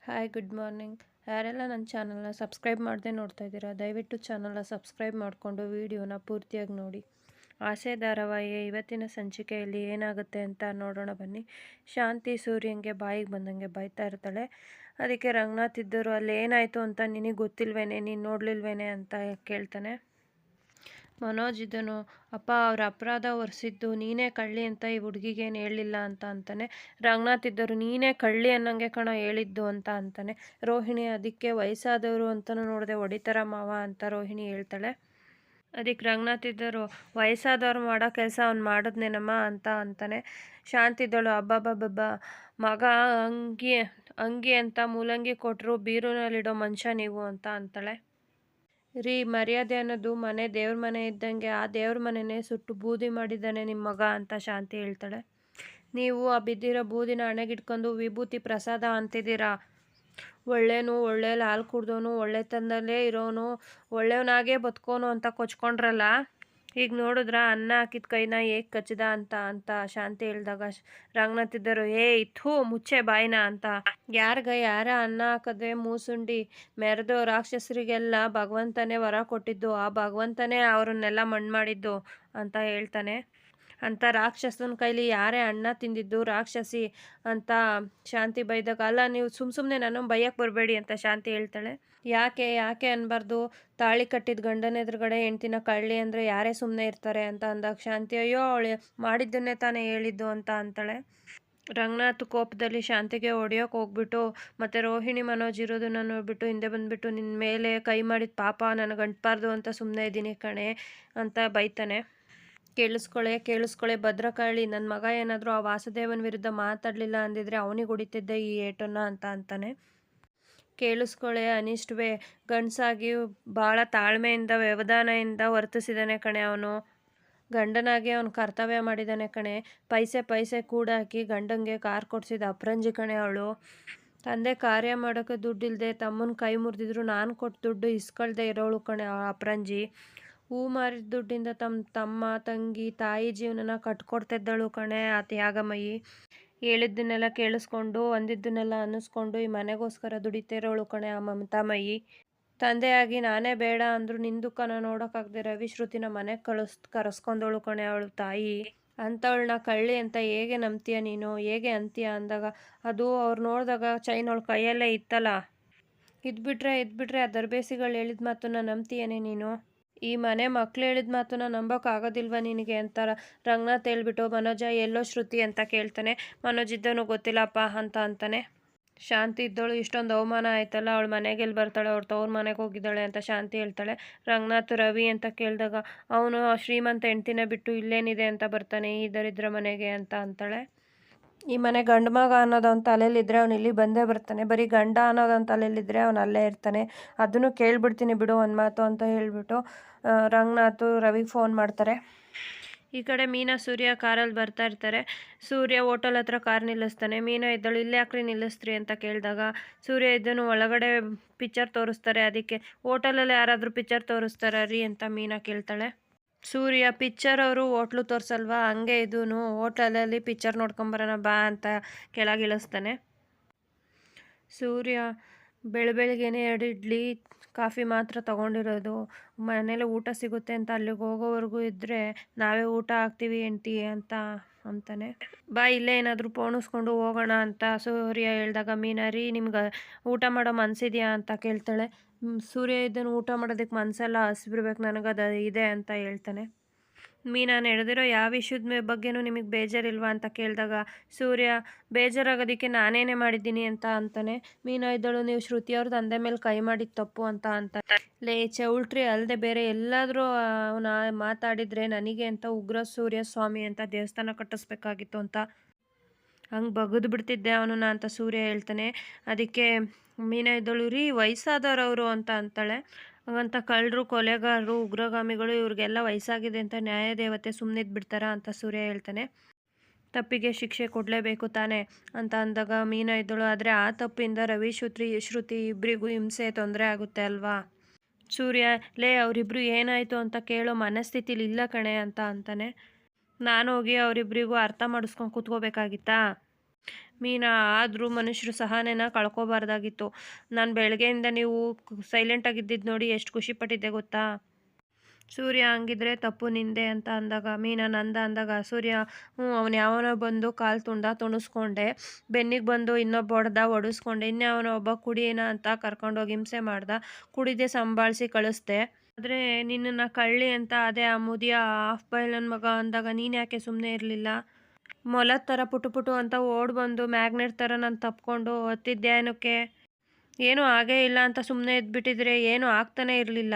Hi good morning. ಯಾರೆಲ್ಲ ನನ್ನ ಚಾನಲ್ನ ಸಬ್ಸ್ಕ್ರೈಬ್ ಮಾಡದೆ ನೋಡ್ತಾ ಇದ್ದೀರಾ, ದಯವಿಟ್ಟು ಚಾನಲ್ನ ಸಬ್ಸ್ಕ್ರೈಬ್ ಮಾಡಿಕೊಂಡು ವಿಡಿಯೋನ ಪೂರ್ತಿಯಾಗಿ ನೋಡಿ. ಆಸೆ ಧಾರಾವಾಹಿಯ ಇವತ್ತಿನ ಸಂಚಿಕೆಯಲ್ಲಿ ಏನಾಗುತ್ತೆ ಅಂತ ನೋಡೋಣ ಬನ್ನಿ. ಶಾಂತಿ ಸೂರ್ಯಂಗೆ ಬಾಯಿಗೆ ಬಂದಂಗೆ ಬೈತಾ ಇರ್ತಾಳೆ. ಅದಕ್ಕೆ ರಂಗನಾಥ್ ಇದ್ದರು ಅಲ್ಲಿ ಏನಾಯಿತು ಅಂತ ನಿನಗೆ ಗೊತ್ತಿಲ್ವೇನೆ, ನೀನು ನೋಡಲಿಲ್ವೇನೆ ಅಂತ ಕೇಳ್ತಾನೆ. ಮನೋಜ್ ಇದನು ಅಪ್ಪ ಅವ್ರ ಅಪರಾಧ ಹೊರಿಸಿದ್ದು ನೀನೇ ಕಳ್ಳಿ ಅಂತ ಈ ಹುಡುಗಿಗೇನು ಹೇಳಲಿಲ್ಲ ಅಂತ ಅಂತಾನೆ. ರಂಗನಾಥ್ ಇದ್ದರು ನೀನೇ ಕಳ್ಳಿ ಅನ್ನಂಗೆ ಕಣ ಹೇಳಿದ್ದು ಅಂತ ಅಂತಾನೆ. ರೋಹಿಣಿ ಅದಕ್ಕೆ ವಯಸ್ಸಾದವರು ಅಂತಲೂ ನೋಡಿದೆ ಹೊಡಿತಾರ ಮಾವ ಅಂತ ರೋಹಿಣಿ ಹೇಳ್ತಾಳೆ. ಅದಕ್ಕೆ ರಂಗನಾಥ್ ಇದ್ದರು ವಯಸ್ಸಾದವ್ರು ಮಾಡೋ ಕೆಲಸ ಅವ್ನು ಮಾಡಿದ್ನೇನಮ್ಮ ಅಂತ ಅಂತಾನೆ. ಶಾಂತಿದ್ದಳು ಅಬ್ಬಬ್ಬಬ್ಬ ಮಗ ಅಂಗಿ ಅಂತ ಮೂಲಂಗಿ ಕೊಟ್ಟರು ಬೀರೂನಲ್ಲಿಡೋ ಮನುಷ್ಯ ನೀವು ಅಂತ ಅಂತಾಳೆ. ರೀ ಮರ್ಯಾದೆ ಅನ್ನೋದು ಮನೆ ದೇವ್ರ ಮನೆ ಇದ್ದಂಗೆ, ಆ ದೇವ್ರ ಮನೆನೇ ಸುಟ್ಟು ಬೂದಿ ಮಾಡಿದ್ದಾನೆ ನಿಮ್ಮ ಮಗ ಅಂತ ಶಾಂತಿ ಹೇಳ್ತಾಳೆ. ನೀವು ಆ ಬಿದ್ದಿರೋ ಬೂದಿನ ಹಣೆಗಿಟ್ಕೊಂಡು ವಿಭೂತಿ ಪ್ರಸಾದ ಅಂತಿದ್ದೀರಾ. ಒಳ್ಳೆನು ಒಳ್ಳೆ ಹಾಲು ಕುಡ್ದವನು ಒಳ್ಳೆತನದಲ್ಲೇ ಇರೋನು ಒಳ್ಳೆಯವನಾಗೇ ಬದುಕೋನು ಅಂತ ಕೊಚ್ಕೊಂಡ್ರಲ್ಲ, ಈಗ ನೋಡಿದ್ರ ಅನ್ನ ಹಾಕಿದ ಕೈನ ಹೇಗೆ ಕಚ್ಚದ ಅಂತ ಶಾಂತಿ ಹೇಳಿದಾಗ ರಂಗನಾಥ್ ಇದ್ದರು ಥೂ ಮುಚ್ಚೆ ಬಾಯಿನ ಅಂತ. ಯಾರ ಅನ್ನ ಹಾಕದೆ ಮೂಸುಂಡಿ ಮೆರೆದು ರಾಕ್ಷಸರಿಗೆಲ್ಲ ಭಗವಂತನೇ ವರ ಕೊಟ್ಟಿದ್ದು, ಆ ಭಗವಂತನೇ ಅವ್ರನ್ನೆಲ್ಲ ಮಣ್ಣು ಮಾಡಿದ್ದು ಅಂತ ಹೇಳ್ತಾನೆ. ಅಂತ ರಾಕ್ಷಸನ ಕೈಲಿ ಯಾರೇ ಅನ್ನ ತಿಂದಿದ್ದು ರಾಕ್ಷಸಿ ಅಂತ ಶಾಂತಿ ಬೈದಾಗ, ಅಲ್ಲ ನೀವು ಸುಮ್ಮನೆ ನಾನು ಬೈಯಕ್ಕೆ ಬರಬೇಡಿ ಅಂತ ಶಾಂತಿ ಹೇಳ್ತಾಳೆ. ಯಾಕೆ ಅನ್ಬಾರ್ದು, ತಾಳಿ ಕಟ್ಟಿದ ಗಂಡನ ಎದುರುಗಡೆ ಹೆಂಡ್ತಿನ ಕಳ್ಳಿ ಅಂದರೆ ಯಾರೇ ಸುಮ್ಮನೆ ಇರ್ತಾರೆ ಅಂತ ಅಂದಾಗ ಶಾಂತಿ ಅಯ್ಯೋ ಅವಳು ಮಾಡಿದ್ದನ್ನೇ ತಾನೇ ಹೇಳಿದ್ದು ಅಂತ ಅಂತಾಳೆ. ರಂಗನಾಥ್ ಕೋಪದಲ್ಲಿ ಶಾಂತಿಗೆ ಹೊಡೆಯೋಕೆ ಹೋಗ್ಬಿಟ್ಟು ಮತ್ತು ರೋಹಿಣಿ ಮನೋಜ್ ಇರೋದನ್ನ ನೋಡ್ಬಿಟ್ಟು ಹಿಂದೆ ಬಂದುಬಿಟ್ಟು ನಿನ್ನ ಮೇಲೆ ಕೈ ಮಾಡಿದ ಪಾಪ ನನಗೆ ಅಂಟಬಾರ್ದು ಅಂತ ಸುಮ್ಮನೆ ಇದ್ದೀನಿ ಕಣೆ ಅಂತ ಬೈತಾನೆ. ಕೇಳಿಸ್ಕೊಳ್ಳೆ ಭದ್ರಕಾಳಿ, ನನ್ನ ಮಗ ಏನಾದರೂ ಆ ವಾಸುದೇವನ ವಿರುದ್ಧ ಮಾತಾಡಲಿಲ್ಲ ಅಂದಿದ್ರೆ ಅವನಿಗೆ ಹೊಡಿತಿದ್ದೆ ಈ ಏಟನ್ನು ಅಂತ ಅಂತಾನೆ. ಕೇಳಿಸ್ಕೊಳ್ಳೆ ಅನಿಷ್ಟವೇ, ಗಂಡಸಾಗಿ ಭಾಳ ತಾಳ್ಮೆಯಿಂದ ವ್ಯವಧಾನದಿಂದ ವರ್ತಿಸಿದ್ದಾನೆ ಕಣೆ ಅವನು. ಗಂಡನಾಗಿ ಅವನು ಕರ್ತವ್ಯ ಮಾಡಿದ್ದಾನೆ ಕಣೆ. ಪೈಸೆ ಕೂಡಾಕಿ ಗಂಡಂಗೆ ಕಾರ್ ಕೊಡಿಸಿದ ಅಪ್ರಂಜಿ ಕಣೆ ಅವಳು. ತಂದೆ ಕಾರ್ಯ ಮಾಡೋಕ್ಕೆ ದುಡ್ಡಿಲ್ಲದೆ ತಮ್ಮನ ಕೈ ಮುರಿದಿದ್ರು ನಾನು ಕೊಟ್ಟು ದುಡ್ಡು ಇಸ್ಕೊಳ್ದೆ ಇರೋಳು ಕಣೆ ಆ ಅಪ್ರಂಜಿ. ಹೂ ಮಾರಿದ ದುಡ್ಡಿಂದ ತಮ್ಮ ತಂಗಿ ತಾಯಿ ಜೀವನನ ಕಟ್ಕೊಡ್ತಿದ್ದಳು ಕಣೆ ಆ ತ್ಯಾಗಮಯಿ. ಹೇಳಿದ್ದನ್ನೆಲ್ಲ ಕೇಳಿಸ್ಕೊಂಡು ಅಂದಿದ್ದನ್ನೆಲ್ಲ ಅನ್ನಿಸ್ಕೊಂಡು ಈ ಮನೆಗೋಸ್ಕರ ದುಡಿತಿರೋಳು ಕಣೆ ಆ ಮಮತಾಮಯಿ. ತಂದೆಯಾಗಿ ನಾನೇ ಬೇಡ ಅಂದರೂ ನಿನ್ನ ದುಃಖನ ನೋಡೋಕ್ಕಾಗದೆ ರವಿ ಶ್ರುತಿನ ಮನೆಗೆ ಕರೆಸ್ಕೊಂಡವಳು ಕಣೆ ಅವಳು ತಾಯಿ. ಅಂಥವಳನ್ನ ಕಳ್ಳಿ ಅಂತ ಹೇಗೆ ನಂಬ್ತೀಯ ನೀನು, ಹೇಗೆ ಅಂತೀಯ ಅಂದಾಗ, ಅದು ಅವ್ರು ನೋಡಿದಾಗ ಚೈನ್ ಅವಳ ಕೈಯಲ್ಲೇ ಇತ್ತಲ್ಲ, ಇದ್ಬಿಟ್ರೆ ಆ ದರ್ಬೇಸಿಗಳು ಹೇಳಿದ ಮಾತನ್ನ ನಂಬ್ತೀಯನೇ ನೀನು. ಈ ಮನೆ ಮಕ್ಳು ಹೇಳಿದ ಮಾತನ್ನ ನಂಬೋಕ್ಕಾಗೋದಿಲ್ವ ನಿನಗೆ ಅಂತಾರ ರಂಗನಾಥ್ ಹೇಳ್ಬಿಟ್ಟು ಮನೋಜ ಎಲ್ಲೋ ಶ್ರುತಿ ಅಂತ ಕೇಳ್ತಾನೆ. ಮನೋಜ್ ಇದ್ದವನು ಗೊತ್ತಿಲ್ಲಪ್ಪ ಅಂತ ಅಂತಾನೆ. ಶಾಂತಿ ಇದ್ದವಳು ಇಷ್ಟೊಂದು ಅವಮಾನ ಆಯ್ತಲ್ಲ, ಅವಳು ಮನೆಗೆಲ್ಲಿ ಬರ್ತಾಳೆ, ಅವ್ರು ತವ್ರ ಮನೆಗೆ ಹೋಗಿದ್ದಾಳೆ ಅಂತ ಶಾಂತಿ ಹೇಳ್ತಾಳೆ. ರಂಗನಾಥ್ ರವಿ ಅಂತ ಕೇಳಿದಾಗ ಅವನು ಶ್ರೀಮಂತ ಹೆಂಡ್ತಿನ ಬಿಟ್ಟು ಇಲ್ಲೇನಿದೆ ಅಂತ ಬರ್ತಾನೆ ಈ ದರಿದ್ರ ಮನೆಗೆ ಅಂತ ಅಂತಾಳೆ. ಈ ಮನೆ ಗಂಡು ಮಗ ಅನ್ನೋದವ್ನ ತಲೆಯಲ್ಲಿದ್ದರೆ ಅವ್ನು ಇಲ್ಲಿ ಬಂದೇ ಬರ್ತಾನೆ, ಬರೀ ಗಂಡ ಅನ್ನೋದವ್ನ ತಲೆಯಲ್ಲಿದ್ದರೆ ಅವನು ಅಲ್ಲೇ ಇರ್ತಾನೆ, ಅದನ್ನು ಕೇಳ್ಬಿಡ್ತೀನಿ ಬಿಡು ಒಂದು ಮಾತು ಅಂತ ಹೇಳ್ಬಿಟ್ಟು ರಂಗನಾಥ್ ರವಿಗೆ ಫೋನ್ ಮಾಡ್ತಾರೆ. ಈ ಕಡೆ ಮೀನಾ ಸೂರ್ಯ ಕಾರಲ್ಲಿ ಬರ್ತಾ ಇರ್ತಾರೆ. ಸೂರ್ಯ ಹೋಟೆಲ್ ಹತ್ರ ಕಾರ್ ನಿಲ್ಲಿಸ್ತಾನೆ. ಮೀನಾ ಇದ್ದಳು ಇಲ್ಲೇ ಯಾಕ್ರಿ ನಿಲ್ಲಿಸ್ತ್ರಿ ಅಂತ ಕೇಳಿದಾಗ ಸೂರ್ಯ ಇದ್ದನು ಒಳಗಡೆ ಪಿಕ್ಚರ್ ತೋರಿಸ್ತಾರೆ, ಅದಕ್ಕೆ ಹೋಟೆಲಲ್ಲಿ ಯಾರಾದರೂ ಪಿಕ್ಚರ್ ತೋರಿಸ್ತಾರ ರೀ ಅಂತ ಮೀನಾ ಕೇಳ್ತಾಳೆ. ಸೂರ್ಯ ಪಿಕ್ಚರ್ ಅವರು ಹೋಟ್ಲು ತೋರಿಸಲ್ವಾ, ಹಂಗೆ ಇದೂ ಹೋಟೆಲಲ್ಲಿ ಪಿಕ್ಚರ್ ನೋಡ್ಕೊಂಬರೋಣ ಬಾ ಅಂತ ಕೆಳಗಿಳಿಸ್ತಾನೆ. ಸೂರ್ಯ ಬೆಳಗ್ಗೆನೇ 2 ಇಡ್ಲಿ ಕಾಫಿ ಮಾತ್ರ ತೊಗೊಂಡಿರೋದು, ಮನೇಲಿ ಊಟ ಸಿಗುತ್ತೆ ಅಂತ ಅಲ್ಲಿಗೆ ಹೋಗೋವರೆಗೂ ಇದ್ದರೆ ನಾವೇ ಊಟ ಹಾಕ್ತೀವಿ ಹೆಂಡ್ತಿ ಅಂತ ಅಂತಾನೆ. ಬಾ ಇಲ್ಲೇ ಏನಾದರೂ ಪೋಣಿಸ್ಕೊಂಡು ಹೋಗೋಣ ಅಂತ ಸೂರ್ಯ ಹೇಳಿದಾಗ ಮೀನಾರಿ ನಿಮ್ಗೆ ಊಟ ಮಾಡೋ ಮನಸ್ಸಿದೆಯಾ ಅಂತ ಕೇಳ್ತಾಳೆ. ಸೂರ್ಯ ಇದನ್ನು ಊಟ ಮಾಡೋದಕ್ಕೆ ಮನಸ್ಸೆಲ್ಲ ಹಸಿಬಿರ್ಬೇಕು ನನಗದು ಇದೆ ಅಂತ ಹೇಳ್ತಾನೆ. ಮೀನಾ ನಡೆದಿರೋ ಯಾವ ವಿಷಯದ ಬಗ್ಗೆನೂ ನಿಮಗೆ ಬೇಜಾರಿಲ್ವಾ ಅಂತ ಕೇಳಿದಾಗ ಸೂರ್ಯ ಬೇಜಾರಾಗೋದಕ್ಕೆ ನಾನೇನೇ ಮಾಡಿದ್ದೀನಿ ಅಂತ ಅಂತಾನೆ. ಮೀನಾ ಇದ್ದಳು ನೀವು ಶ್ರುತಿ ಅವ್ರ ತಂದೆ ಮೇಲೆ ಕೈ ಮಾಡಿದ ತಪ್ಪು ಅಂತ ಲೇ ಚೌಲ್ಟ್ರಿ ಅಲ್ಲದೆ ಬೇರೆ ಎಲ್ಲಾದರೂ ಅವನ ಮಾತಾಡಿದರೆ ನನಗೆ ಅಂತ ಉಗ್ರ ಸೂರ್ಯ ಸ್ವಾಮಿ ಅಂತ ದೇವಸ್ಥಾನ ಕಟ್ಟಿಸ್ಬೇಕಾಗಿತ್ತು ಅಂತ ಹಂಗೆ ಬಗದು ಬಿಡ್ತಿದ್ದೆ ಅವನನ್ನ ಅಂತ ಸೂರ್ಯ ಹೇಳ್ತಾನೆ. ಅದಕ್ಕೆ ಮೀನಾ ಇದ್ದಳು ರೀ ವಯಸ್ಸಾದವ್ರವರು ಅಂತ ಅಂತಾಳೆ. ಹಾಗಂತ ಕಳ್ಳರು ಕೊಲೆಗಾರರು ಉಗ್ರಗಾಮಿಗಳು ಇವ್ರಿಗೆಲ್ಲ ವಯಸ್ಸಾಗಿದೆ ಅಂತ ನ್ಯಾಯದೇವತೆ ಸುಮ್ಮನಿದ್ದು ಬಿಡ್ತಾರ ಅಂತ ಸೂರ್ಯ ಹೇಳ್ತಾನೆ. ತಪ್ಪಿಗೆ ಶಿಕ್ಷೆ ಕೊಡಲೇಬೇಕು ತಾನೇ ಅಂತ ಅಂದಾಗ ಮೀನಾ ಇದ್ದಳು ಆದರೆ ಆ ತಪ್ಪಿಂದ ರವಿ ಶ್ರುತಿ ಇಬ್ಬರಿಗೂ ಹಿಂಸೆ ತೊಂದರೆ ಆಗುತ್ತೆ ಅಲ್ವಾ. ಸೂರ್ಯ ಲೇ ಅವರಿಬ್ರು ಏನಾಯಿತು ಅಂತ ಕೇಳೋ ಮನಸ್ಥಿತಿಲಿ ಇಲ್ಲ ಕಣೆ ಅಂತ ಅಂತಾನೆ. ನಾನು ಹೋಗಿ ಅವರಿಬ್ಬರಿಗೂ ಅರ್ಥ ಮಾಡಿಸ್ಕೊಂಡು ಕೂತ್ಕೋಬೇಕಾಗಿತ್ತಾ. ಮೀನಾ ಆದರೂ ಮನುಷ್ಯರು ಸಹನೆನ ಕಳ್ಕೊಬಾರ್ದಾಗಿತ್ತು. ನಾನು ಬೆಳಗ್ಗೆಯಿಂದ ನೀವು ಸೈಲೆಂಟಾಗಿದ್ದಿದ್ದು ನೋಡಿ ಎಷ್ಟು ಖುಷಿಪಟ್ಟಿದ್ದೆ ಗೊತ್ತಾ? ಸೂರ್ಯ ಹಂಗಿದ್ರೆ ತಪ್ಪು ನಿಂದೆ ಅಂತ ಅಂದಾಗ ಮೀನಾ ನಂದ ಅಂದಾಗ ಸೂರ್ಯ ಅವನು ಯಾವನೋ ಬಂದು ಕಾಲು ತುಣಿಸ್ಕೊಂಡೆ, ಬೆನ್ನಿಗೆ ಬಂದು ಇನ್ನೊಬ್ಬ ಹೊಡಿಸ್ಕೊಂಡೆ, ಇನ್ಯಾವನೋ ಒಬ್ಬ ಕುಡಿಯೋಣ ಅಂತ ಕರ್ಕೊಂಡೋಗಿ ಹಿಂಸೆ ಮಾಡ್ದ, ಕುಡಿದೆ ಸಂಭಾಳಿಸಿ ಕಳಿಸ್ದೆ. ಆದರೆ ನಿನ್ನನ್ನು ಕಳ್ಳಿ ಅಂತ ಅದೇ ಆ ಮುದಿಯ ಹಾಫ್ ಬಾಯ್ಲನ್ ಮಗ ಅಂದಾಗ ನೀನು ಯಾಕೆ ಸುಮ್ಮನೆ ಇರಲಿಲ್ಲ? ಮೊಲದ ಥರ ಪುಟು ಪುಟು ಅಂತ ಓಡ್ ಬಂದು ಮ್ಯಾಗ್ನೆಟ್ ಥರ ನಾನು ತಪ್ಕೊಂಡು ಹತ್ತಿದ್ದೆ ಏನಕ್ಕೆ? ಏನೂ ಆಗೇ ಇಲ್ಲ ಅಂತ ಸುಮ್ಮನೆ ಇದ್ಬಿಟ್ಟಿದ್ರೆ ಏನೂ ಆಗ್ತಾನೆ ಇರಲಿಲ್ಲ,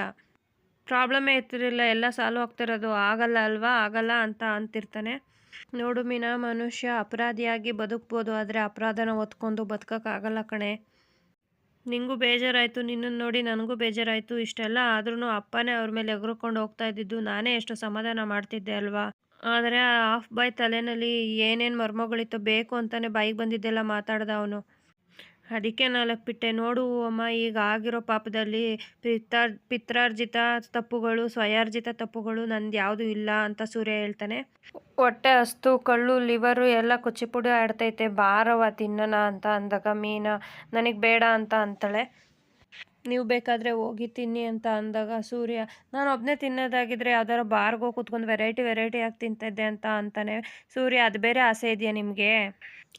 ಪ್ರಾಬ್ಲಮ್ಮೇ ಇರ್ತಿರಲಿಲ್ಲ, ಎಲ್ಲ ಸಾಲ್ವ್ ಆಗ್ತಿರೋದು. ಆಗಲ್ಲ ಅಲ್ವಾ, ಆಗಲ್ಲ ಅಂತ ಅಂತಿರ್ತಾನೆ. ನೋಡು ಮೀನಾ, ಮನುಷ್ಯ ಅಪರಾಧಿಯಾಗಿ ಬದುಕ್ಬೋದು, ಆದರೆ ಅಪರಾಧನ ಹೊತ್ಕೊಂಡು ಬದುಕೋಕ್ಕಾಗಲ್ಲ ಕಣೆ. ನಿಂಗೂ ಬೇಜಾರಾಯಿತು, ನಿನ್ನನ್ನು ನೋಡಿ ನನಗೂ ಬೇಜಾರಾಯಿತು. ಇಷ್ಟೆಲ್ಲ ಆದ್ರೂ ಅಪ್ಪನೇ ಅವ್ರ ಮೇಲೆ ಎಗರ್ಕೊಂಡು ಹೋಗ್ತಾ ಇದ್ದಿದ್ದು ನಾನೇ ಎಷ್ಟು ಸಮಾಧಾನ ಮಾಡ್ತಿದ್ದೆ ಅಲ್ವಾ? ಆದರೆ ಆ ಹಾಫ್ ಬಾಯ್ ತಲೆಯಲ್ಲಿ ಏನೇನು ಮರ್ಮಗಳಿತ್ತು, ಬೇಕು ಅಂತಲೇ ಬಾಯಿಗೆ ಬಂದಿದ್ದೆಲ್ಲ ಮಾತಾಡ್ದ ಅವನು. ಅದಕ್ಕೆ ನಾಲ್ಕು ಬಿಟ್ಟೆ. ನೋಡು ಅಮ್ಮ, ಈಗ ಆಗಿರೋ ಪಾಪದಲ್ಲಿ ಪಿತ್ರಾರ್ಜಿತ ತಪ್ಪುಗಳು, ಸ್ವಯಾರ್ಜಿತ ತಪ್ಪುಗಳು ನಂದು ಯಾವುದೂ ಇಲ್ಲ ಅಂತ ಸೂರ್ಯ ಹೇಳ್ತಾನೆ. ಹೊಟ್ಟೆ ಹಸ್ತು, ಕಳ್ಳು ಲಿವರು ಎಲ್ಲ ಕುಚಿಪುಡಿ ಆಡ್ತೈತೆ, ಬಾರವ ತಿನ್ನೋಣ ಅಂತ ಅಂದಾಗ ಮೀನಾ ನನಗೆ ಬೇಡ ಅಂತ ಅಂತಾಳೆ. ನೀವು ಬೇಕಾದರೆ ಹೋಗಿ ತಿನ್ನಿ ಅಂತ ಅಂದಾಗ ಸೂರ್ಯ ನಾನು ಒಬ್ಬನೇ ತಿನ್ನೋದಾಗಿದ್ದರೆ ಯಾವ್ದಾರು ಬಾರ್ಗೋ ಕೂತ್ಕೊಂಡು ವೆರೈಟಿಯಾಗಿ ತಿಂತಿದ್ದೆ ಅಂತ ಅಂತಾನೆ. ಸೂರ್ಯ ಅದು ಬೇರೆ ಆಸೆ ಇದೆಯಾ ನಿಮಗೆ?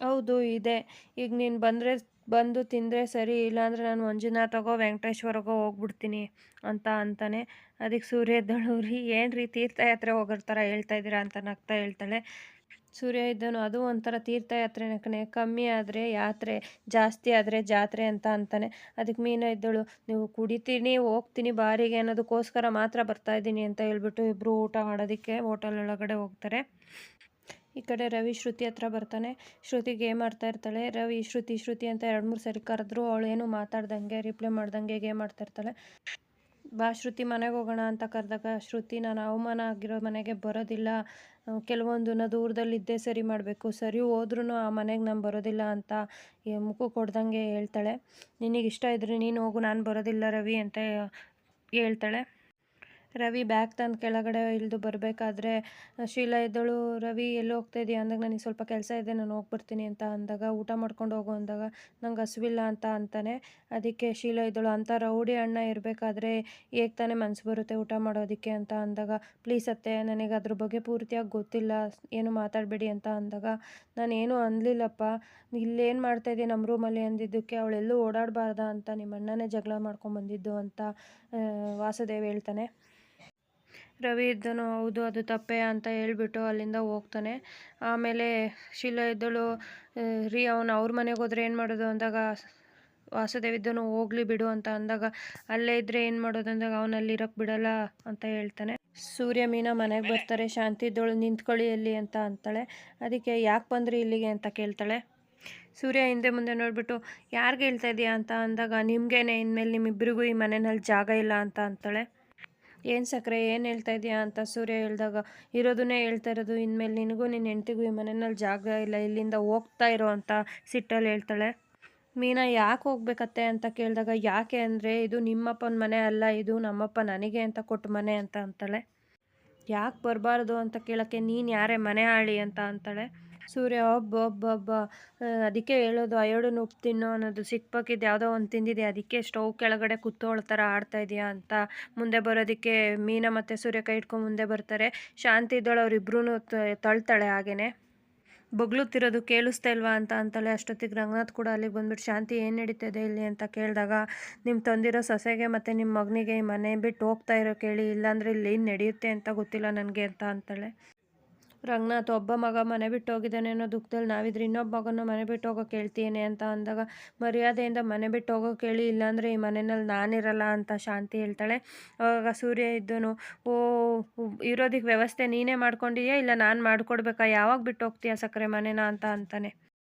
ಹೌದು ಇದೆ. ಈಗ ನೀನು ಬಂದು ತಿಂದರೆ ಸರಿ, ಇಲ್ಲಾಂದರೆ ನಾನು ಮಂಜುನಾಥಗೋ ವೆಂಕಟೇಶ್ವರಗೋ ಹೋಗ್ಬಿಡ್ತೀನಿ ಅಂತ ಅಂತಾನೆ. ಅದಕ್ಕೆ ಸೂರ್ಯ ಎದ್ದಳು, ರೀ ಏನು ರೀ ತೀರ್ಥಯಾತ್ರೆ ಹೋಗೋರ ಥರ ಹೇಳ್ತಾ ಇದ್ದೀರಾ ಅಂತ ನಗ್ತಾ ಹೇಳ್ತಾಳೆ. ಸೂರ್ಯ ಇದ್ದನು, ಅದು ಒಂಥರ ತೀರ್ಥಯಾತ್ರೆನೇ ಕಣೆ, ಕಮ್ಮಿ ಆದರೆ ಯಾತ್ರೆ, ಜಾಸ್ತಿ ಆದರೆ ಜಾತ್ರೆ ಅಂತ ಅಂತಾನೆ. ಅದಕ್ಕೆ ಮೀನಾ ಇದ್ದಳು, ನೀವು ಕುಡಿತೀನಿ ಹೋಗ್ತೀನಿ ಬಾರಿಗೆ ಅನ್ನೋದಕ್ಕೋಸ್ಕರ ಮಾತ್ರ ಬರ್ತಾ ಇದ್ದೀನಿ ಅಂತ ಹೇಳ್ಬಿಟ್ಟು ಇಬ್ಬರು ಊಟ ಮಾಡೋದಕ್ಕೆ ಹೋಟೆಲ್ ಒಳಗಡೆ ಹೋಗ್ತಾರೆ. ಈ ಕಡೆ ರವಿ ಶ್ರುತಿ ಹತ್ರ ಬರ್ತಾನೆ. ಶ್ರುತಿಗೆ ಗೇಮ್ ಆಡ್ತಾ ಇರ್ತಾಳೆ. ರವಿ ಶ್ರುತಿ ಅಂತ 2-3 ಸರಿ ಕರೆದ್ರು ಅವಳು ಏನು ಮಾತಾಡ್ದಂಗೆ ರಿಪ್ಲೈ ಮಾಡ್ದಂಗೆ ಗೇಮ್ ಆಡ್ತಾ ಇರ್ತಾಳೆ. ಬಾ ಶ್ರುತಿ ಮನೆಗೆ ಹೋಗೋಣ ಅಂತ ಕರೆದಾಗ ಶ್ರುತಿ ನಾನು ಅವಮಾನ ಆಗಿರೋ ಮನೆಗೆ ಬರೋದಿಲ್ಲ, ಕೆಲವೊಂದನ್ನ ದೂರದಲ್ಲಿದ್ದೇ ಸರಿ ಮಾಡಬೇಕು, ಸರಿ ಹೋದ್ರೂ ಆ ಮನೆಗೆ ನಾನು ಬರೋದಿಲ್ಲ ಅಂತ ಮುಖ ಕೊಡ್ದಂಗೆ ಹೇಳ್ತಾಳೆ. ನಿನಗಿಷ್ಟ ಇದ್ರೆ ನೀನು ಹೋಗು, ನಾನು ಬರೋದಿಲ್ಲ ರವಿ ಅಂತ ಹೇಳ್ತಾಳೆ. ರವಿ ಬ್ಯಾಗ್ ತಂದು ಕೆಳಗಡೆ ಇಳಿದು ಬರಬೇಕಾದ್ರೆ ಶೀಲಾ ಇದ್ದಳು, ರವಿ ಎಲ್ಲಿ ಹೋಗ್ತಾ ಇದೆಯಾ ಅಂದಾಗ ನನಗೆ ಸ್ವಲ್ಪ ಕೆಲಸ ಇದೆ ನಾನು ಹೋಗ್ಬರ್ತೀನಿ ಅಂತ ಅಂದಾಗ, ಊಟ ಮಾಡ್ಕೊಂಡು ಹೋಗು ಅಂದಾಗ ನಂಗೆ ಹಸುವಿಲ್ಲ ಅಂತ ಅಂತಾನೆ. ಅದಕ್ಕೆ ಶೀಲಾ ಇದ್ದಳು, ಅಂಥ ರೌಡಿ ಅಣ್ಣ ಇರಬೇಕಾದ್ರೆ ಹೇಗೆ ತಾನೇ ಮನಸ್ಸು ಬರುತ್ತೆ ಊಟ ಮಾಡೋದಕ್ಕೆ ಅಂತ ಅಂದಾಗ, ಪ್ಲೀಸ್ ಅತ್ತೆ ನನಗೆ ಅದ್ರ ಬಗ್ಗೆ ಪೂರ್ತಿಯಾಗಿ ಗೊತ್ತಿಲ್ಲ, ಏನು ಮಾತಾಡಬೇಡಿ ಅಂತ ಅಂದಾಗ, ನಾನೇನು ಅನ್ನಲಿಲ್ಲಪ್ಪ, ಇಲ್ಲೇನು ಮಾಡ್ತಾಯಿದ್ದೆ ನಮ್ಮ ರೂಮಲ್ಲಿ ಅಂದಿದ್ದಕ್ಕೆ ಅವಳೆಲ್ಲೂ ಓಡಾಡಬಾರ್ದ ಅಂತ ನಿಮ್ಮ ಅಣ್ಣನೇ ಜಗಳ ಮಾಡ್ಕೊಂಬಂದಿದ್ದು ಅಂತ ವಾಸುದೇವ್ ಹೇಳ್ತಾನೆ. ರವಿ ಇದ್ದನು, ಹೌದು ಅದು ತಪ್ಪೇ ಅಂತ ಹೇಳ್ಬಿಟ್ಟು ಅಲ್ಲಿಂದ ಹೋಗ್ತಾನೆ. ಆಮೇಲೆ ಶೀಲಾ ಇದ್ದಳು, ರೀ ಅವನು ಅವ್ರ ಮನೆಗೆ ಹೋದ್ರೆ ಏನು ಮಾಡೋದು ಅಂದಾಗ ವಾಸುದೇವ್ ಇದ್ದನು, ಹೋಗ್ಲಿ ಬಿಡು ಅಂತ ಅಂದಾಗ, ಅಲ್ಲೇ ಇದ್ದರೆ ಏನು ಮಾಡೋದು ಅಂದಾಗ ಅವನಲ್ಲಿ ಇರೋಕ್ಕೆ ಬಿಡಲ್ಲ ಅಂತ ಹೇಳ್ತಾನೆ. ಸೂರ್ಯ ಮೀನಾ ಮನೆಗೆ ಬರ್ತಾರೆ. ಶಾಂತಿ ಇದ್ದಳು, ನಿಂತ್ಕೊಳ್ಳಿ ಎಲ್ಲಿ ಅಂತ ಅಂತಾಳೆ. ಅದಕ್ಕೆ ಯಾಕೆ ಬಂದ್ರಿ ಇಲ್ಲಿಗೆ ಅಂತ ಕೇಳ್ತಾಳೆ. ಸೂರ್ಯ ಹಿಂದೆ ಮುಂದೆ ನೋಡಿಬಿಟ್ಟು ಯಾರಿಗೆ ಹೇಳ್ತಾ ಇದೆಯಾ ಅಂತ ಅಂದಾಗ, ನಿಮಗೇನೆ, ಇನ್ಮೇಲೆ ನಿಮ್ಮಿಬ್ಬರಿಗೂ ಈ ಮನೆಯಲ್ಲಿ ಜಾಗ ಇಲ್ಲ ಅಂತ ಅಂತಾಳೆ. ಏನು ಸಕ್ಕರೆ ಏನು ಹೇಳ್ತಾ ಇದೆಯಾ ಅಂತ ಸೂರ್ಯ ಹೇಳಿದಾಗ, ಇರೋದನ್ನೇ ಹೇಳ್ತಾ ಇರೋದು, ಇನ್ಮೇಲೆ ನಿನಗೂ ನಿನ್ನ ಹೆಂಡ್ತಿಗೂ ಈ ಮನೆಯಲ್ಲಿ ಜಾಗ ಇಲ್ಲ, ಇಲ್ಲಿಂದ ಹೋಗ್ತಾ ಇರೋ ಅಂತ ಸಿಟ್ಟಲ್ಲಿ ಹೇಳ್ತಾಳೆ. ಮೀನಾ ಯಾಕೆ ಹೋಗ್ಬೇಕತ್ತೆ ಅಂತ ಕೇಳಿದಾಗ, ಯಾಕೆ ಅಂದರೆ ಇದು ನಿಮ್ಮಪ್ಪನ ಮನೆ ಅಲ್ಲ, ಇದು ನಮ್ಮಪ್ಪ ನನಗೆ ಅಂತ ಕೊಟ್ಟ ಮನೆ ಅಂತ ಅಂತಾಳೆ. ಯಾಕೆ ಬರಬಾರ್ದು ಅಂತ ಕೇಳೋಕ್ಕೆ ನೀನು ಯಾರೇ ಮನೆ ಆಳಿ ಅಂತ ಅಂತಾಳೆ. ಸೂರ್ಯ ಒಬ್ಬ ಅದಕ್ಕೆ ಹೇಳೋದು ಅಯೋಡನ ಉಪ್ಪು ತಿನ್ನೋ ಅನ್ನೋದು, ಸಿಕ್ಕಿದ್ದು ಯಾವುದೋ ಒಂದು ತಿಂದಿದೆ, ಅದಕ್ಕೆ ಸ್ಟವ್ ಕೆಳಗಡೆ ಕುತ್ತೋಳ ಥರ ಆಡ್ತಾ ಇದೆಯಾ ಅಂತ ಮುಂದೆ ಬರೋದಕ್ಕೆ ಮೀನಾ ಮತ್ತು ಸೂರ್ಯ ಕೈ ಇಟ್ಕೊಂಡು ಮುಂದೆ ಬರ್ತಾರೆ. ಶಾಂತಿ ಇದ್ದಳು, ಅವರಿಬ್ರು ತಳ್ತಾಳೆ. ಹಾಗೇನೆ ಬೊಗ್ಳುತ್ತಿರೋದು ಕೇಳಿಸ್ತಾ ಇಲ್ವಾ ಅಂತ ಅಂತಾಳೆ. ಅಷ್ಟೊತ್ತಿಗೆ ರಂಗನಾಥ್ ಕೂಡ ಅಲ್ಲಿಗೆ ಬಂದ್ಬಿಟ್ಟು, ಶಾಂತಿ ಏನು ನಡೀತದೆ ಇಲ್ಲಿ ಅಂತ ಕೇಳಿದಾಗ, ನಿಮ್ಮ ತಂದಿರೋ ಸೊಸೆಗೆ ಮತ್ತು ನಿಮ್ಮ ಮಗನಿಗೆ ಈ ಮನೆ ಬಿಟ್ಟು ಹೋಗ್ತಾ ಇರೋ ಕೇಳಿ, ಇಲ್ಲಾಂದರೆ ಇಲ್ಲಿ ಏನು ನಡೆಯುತ್ತೆ ಅಂತ ಗೊತ್ತಿಲ್ಲ ನನಗೆ ಅಂತ ಅಂತಾಳೆ. ರಂಗನಾಥ್ ಒಬ್ಬ ಮಗ ಮನೆ ಬಿಟ್ಟು ಹೋಗಿದ್ದಾನೆ ಅನ್ನೋ ದುಃಖದಲ್ಲಿ ನಾವಿದ್ರೆ ಇನ್ನೊಬ್ಬ ಮಗನ ಮನೆ ಬಿಟ್ಟು ಹೋಗೋಕೆ ಹೇಳ್ತೀನಿ ಅಂತ ಅಂದಾಗ, ಮರ್ಯಾದೆಯಿಂದ ಮನೆ ಬಿಟ್ಟು ಹೋಗೋಕೆ ಹೇಳಿ, ಇಲ್ಲಾಂದರೆ ಈ ಮನೆಯಲ್ಲಿ ನಾನಿರಲ್ಲ ಅಂತ ಶಾಂತಿ ಹೇಳ್ತಾಳೆ. ಆವಾಗ ಸೂರ್ಯ ಇದ್ದನು, ಓ ಇರೋದಕ್ಕೆ ವ್ಯವಸ್ಥೆ ನೀನೇ ಮಾಡ್ಕೊಂಡಿಯಾ ಇಲ್ಲ ನಾನು ಮಾಡಿಕೊಡ್ಬೇಕಾ, ಯಾವಾಗ ಬಿಟ್ಟು ಹೋಗ್ತೀಯಾ ಸಕ್ಕರೆ ಮನೆನ ಅಂತ ಅಂತಾನೆ.